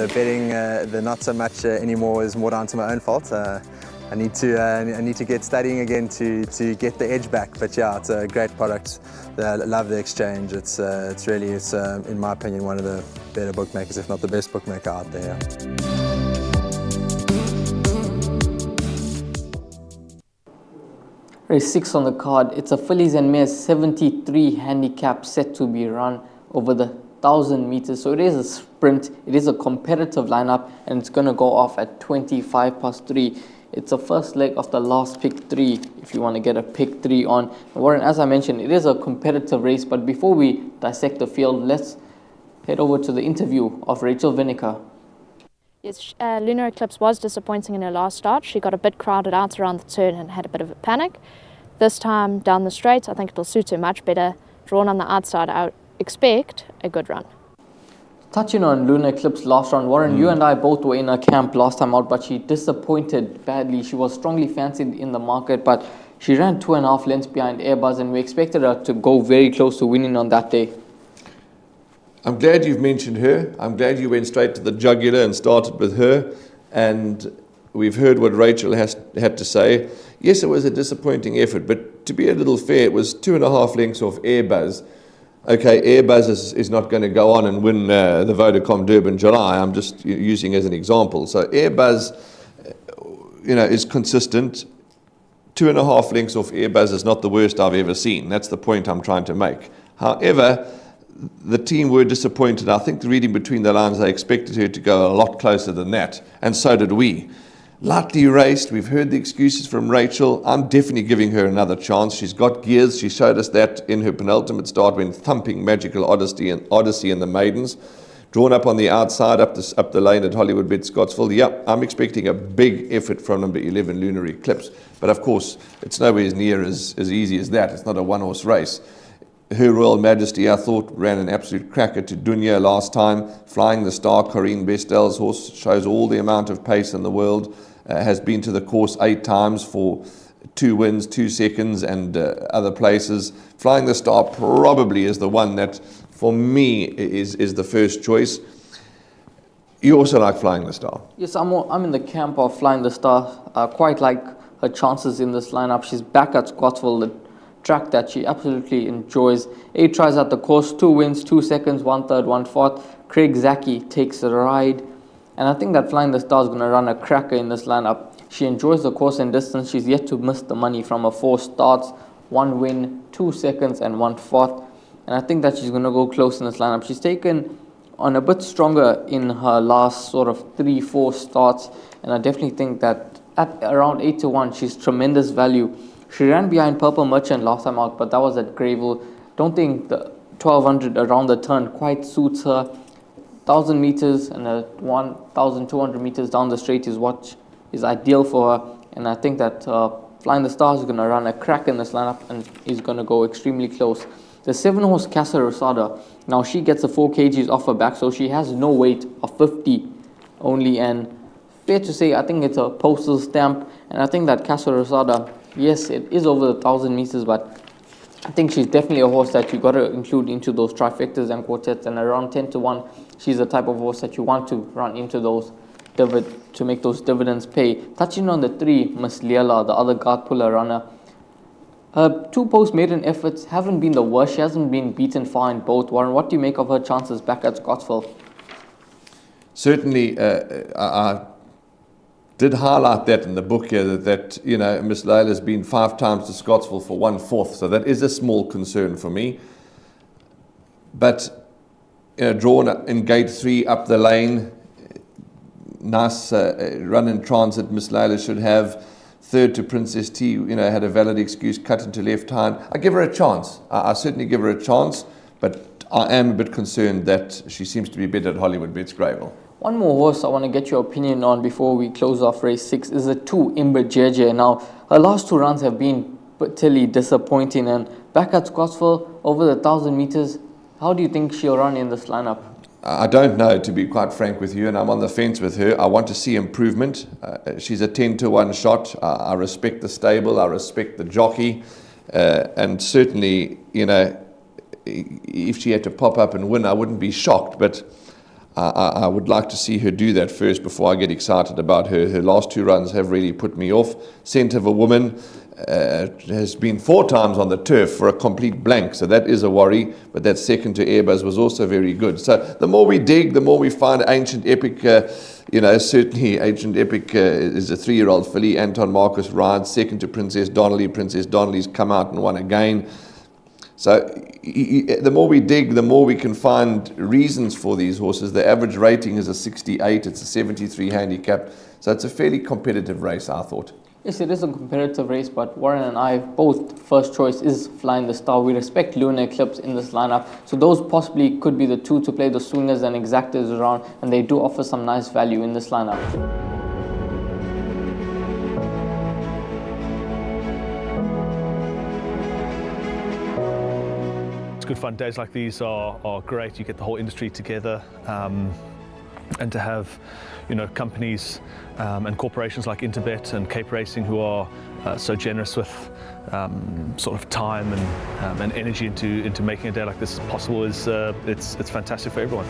the betting, the not so much anymore, is more down to my own fault. I need to get studying again to get the edge back. But yeah, it's a great product. I love the exchange. It's really, in my opinion, one of the better bookmakers, if not the best bookmaker out there. Race 6 on the card. It's a fillies and mares 73 handicap set to be run over the 1,000 meters. So it is a sprint. It is a competitive lineup, and it's going to go off at 3. It's the first leg of the last pick 3, if you want to get a pick 3 on. Warren, as I mentioned, it is a competitive race, but before we dissect the field, let's head over to the interview of Rachel Vinegar. Yes, Lunar Eclipse was disappointing in her last start. She got a bit crowded out around the turn and had a bit of a panic. This time down the straight, I think it'll suit her much better. Drawn on the outside, I expect a good run. Touching on Lunar Eclipse last round, Warren, you and I both were in her camp last time out, but she disappointed badly. She was strongly fancied in the market, but she ran 2.5 lengths behind Airbuzz, and we expected her to go very close to winning on that day. I'm glad you've mentioned her. I'm glad you went straight to the jugular and started with her. And we've heard what Rachel had to say. Yes, it was a disappointing effort, but to be a little fair, it was 2.5 lengths off Airbuzz. Okay, Airbuzz is not going to go on and win the Vodacom Durban July. I'm just using as an example. So Airbuzz, is consistent. 2.5 lengths off Airbuzz is not the worst I've ever seen. That's the point I'm trying to make. However, the team were disappointed. I think reading between the lines, they expected her to go a lot closer than that, and so did we. Lightly raced, we've heard the excuses from Rachel. I'm definitely giving her another chance. She's got gears. She showed us that in her penultimate start when thumping Magical Odyssey and the Maidens. Drawn up on the outside, up the lane at Hollywoodbet Scottsville. Yep, I'm expecting a big effort from number 11, Lunar Eclipse. But of course, it's nowhere near as easy as that. It's not a one-horse race. Her Royal Majesty, I thought, ran an absolute cracker to Dunya last time. Flying the Star, Corinne Bestel's horse, shows all the amount of pace in the world. Has been to the course 8 times for 2 wins, 2 seconds, and other places. Flying the Star probably is the one that, for me, is the first choice. You also like Flying the Star? Yes, I'm in the camp of Flying the Star. Quite like her chances in this lineup. She's back at Scottsville, the track that she absolutely enjoys. 8 tries at the course, 2 wins, 2 seconds, 1/3, 1/4. Craig Zaki takes the ride. And I think that Flying the Star is going to run a cracker in this lineup. She enjoys the course and distance. She's yet to miss the money from her 4 starts, 1 win, 2 seconds, and 1/4. And I think that she's going to go close in this lineup. She's taken on a bit stronger in her last sort of 3-4 starts. And I definitely think that at around 8-1, she's tremendous value. She ran behind Purple Merchant last time out, but that was at Greyville. Don't think the 1200 around the turn quite suits her. 1,000 meters and 1,200 meters down the straight is what is ideal for her. And I think that Flying the Star is going to run a crack in this lineup and is going to go extremely close. The 7-horse Casa Rosada, now she gets the 4 kgs off her back, so she has no weight of 50 only. And fair to say, I think it's a postal stamp. And I think that Casa Rosada, yes, it is over the 1,000 meters, but I think she's definitely a horse that you got to include into those trifectas and quartets. And around 10-1, she's the type of horse that you want to run into those to make those dividends pay. Touching on the 3, Miss Leela, the other guard puller runner. Her 2 post-maiden efforts haven't been the worst. She hasn't been beaten far in both. Warren, what do you make of her chances back at Scottsville? Certainly, I did highlight that in the book here, that Miss Leila's been 5 times to Scottsville for 1/4, so that is a small concern for me. But drawn in gate 3 up the lane, nice run in transit. Miss Leila should have. 3rd to Princess T, had a valid excuse, cut into left hand. I give her a chance. I certainly give her a chance, but I am a bit concerned that she seems to be better at Hollywoodbet's Greyville. One more horse I want to get your opinion on before we close off race 6 is the 2, Imber JJ. Now, her last 2 runs have been bitterly disappointing, and back at Scottsville, over the 1,000 meters, how do you think she'll run in this lineup? I don't know, to be quite frank with you, and I'm on the fence with her. I want to see improvement. She's a 10-1 shot. I respect the stable. I respect the jockey. And certainly, if she had to pop up and win, I wouldn't be shocked. But I would like to see her do that first before I get excited about her. Her last 2 runs have really put me off. Scent of a Woman has been 4 times on the turf for a complete blank, so that is a worry, but that second to Airbus was also very good. So the more we dig, the more we find Ancient Epic. Certainly Ancient Epic is a 3-year-old filly. Anton Marcus rides second to Princess Donnelly. Princess Donnelly's come out and won again. So the more we dig, the more we can find reasons for these horses. The average rating is a 68, it's a 73 handicap. So it's a fairly competitive race, I thought. Yes, it is a competitive race, but Warren and I, both first choice is Flying the Star. We respect Lunar Eclipse in this lineup, so those possibly could be the 2 to play the swingers and exactors around, and they do offer some nice value in this lineup. Good fun. Days like these are great. You get the whole industry together, and to have, companies and corporations like Interbet and Cape Racing who are so generous with sort of time and energy into making a day like this possible is it's fantastic for everyone.